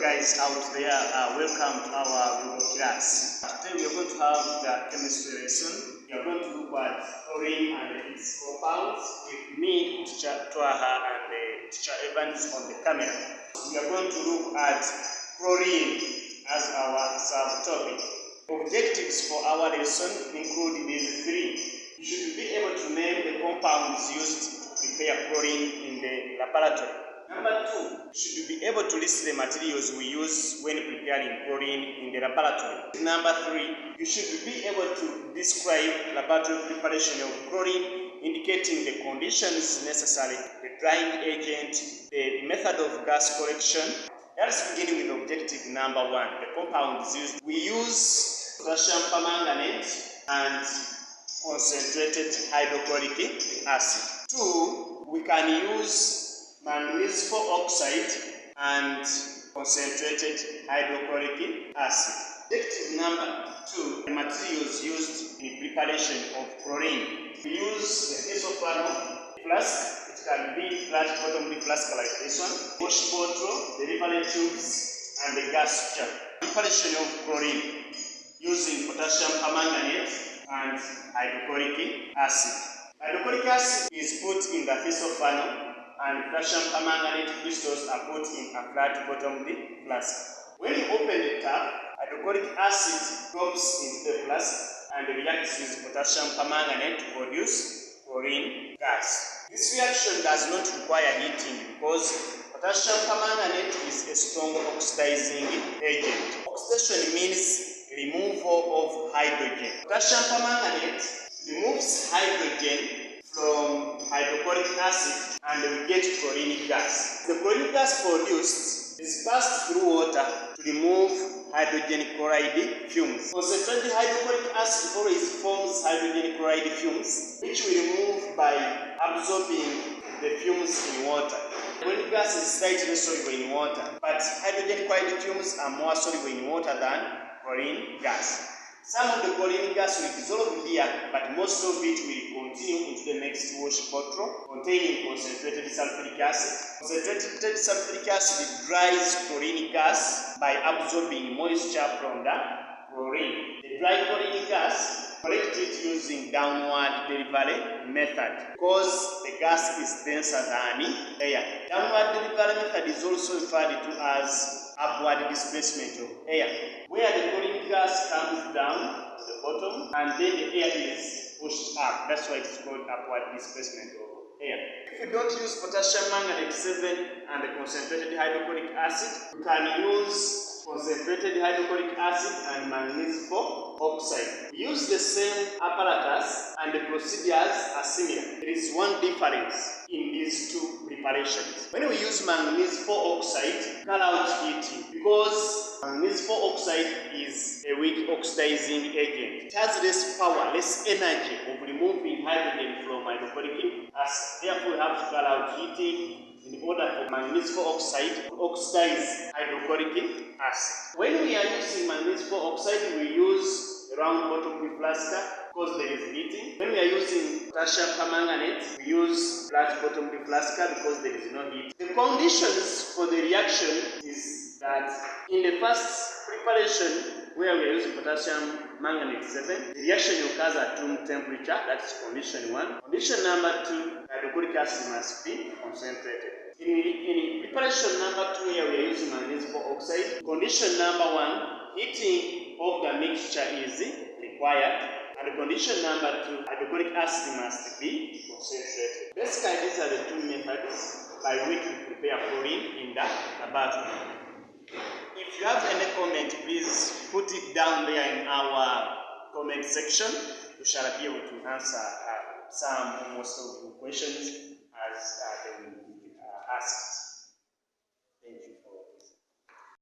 guys out there, welcome to our Google class. Today we are going to have the chemistry lesson. We are going to look at chlorine and its compounds with me, teacher Twaha, and teacher Evans on the camera. We are going to look at chlorine as our subtopic. Objectives for our lesson include these three. You should be able to name the compounds used to prepare chlorine in the laboratory. Number 2, you should be able to list the materials we use when preparing chlorine in the laboratory. Number 3, you should be able to describe laboratory preparation of chlorine, indicating the conditions necessary, the drying agent, the method of gas collection. Let us begin with objective number 1, the compounds used. We use potassium permanganate and concentrated hydrochloric acid. 2, we can use manganese oxide and concentrated hydrochloric acid. Objective number 2, the materials used in preparation of chlorine. We use the isopropyl flask. It can be flat bottom flask like this one, wash bottle, delivery tubes, and the gas jar. Preparation of chlorine using potassium permanganate and hydrochloric acid. Hydrochloric acid is put in the thistle funnel, and potassium permanganate crystals are put in a flat bottomed flask. When you open the tap, hydrochloric acid drops into the flask and reacts with potassium permanganate to produce chlorine gas. This reaction does not require heating because potassium permanganate is a strong oxidizing agent. Oxidation means removal of hydrogen. Potassium permanganate removes hydrogen from hydrochloric acid and we get chlorine gas. The chlorine gas produced is passed through water to remove hydrogen chloride fumes. Concentrated hydrochloric acid always forms hydrogen chloride fumes, which we remove by absorbing the fumes in water. Chlorine gas is slightly soluble in water, but hydrogen chloride fumes are more soluble in water than chlorine gas. Some of the chlorine gas will dissolve here, but most of it will continue into the next wash bottle containing concentrated sulfuric acid. Concentrated sulfuric acid dries chlorine gas by absorbing moisture from the chlorine. The dry chlorine gas collect it using downward delivery method because the gas is denser than air. Downward delivery method is also referred to as upward displacement of air, where the chlorine gas comes down to the bottom and then the air is pushed up. That's why it's called upward displacement of air. If we don't use potassium manganate 7 and the concentrated hydrochloric acid, we can use concentrated hydrochloric acid and manganese oxide. We use the same apparatus and the procedures are similar. There is one difference in these two preparations. When we use manganese oxide, carry out heating because manganese oxide is a weak oxidizing agent. It has less power, less energy of removing hydrogen from hydrochloric acid. Therefore, we have to carry out heating in order for manganese oxide to oxidize hydrochloric acid. When we are using manganese oxide, we use a round bottom flask because there is heating. When we are using potassium permanganate, we use flat bottom flask because there is no heat. The conditions for the reaction is that in the first preparation, where we are using potassium manganate 7, the reaction occurs at room temperature. That is condition 1. Condition number 2, hydrochloric acid must be concentrated. In preparation number 2, here we are using manganese oxide. Condition number 1, heating of the mixture is required. And condition number 2, hydrochloric acid must be concentrated. Basically, these are the two methods by which we prepare chlorine in the laboratory. If you have any comment, please put it down there in our comment section. We shall be able to answer some or most of the questions as they will be asked.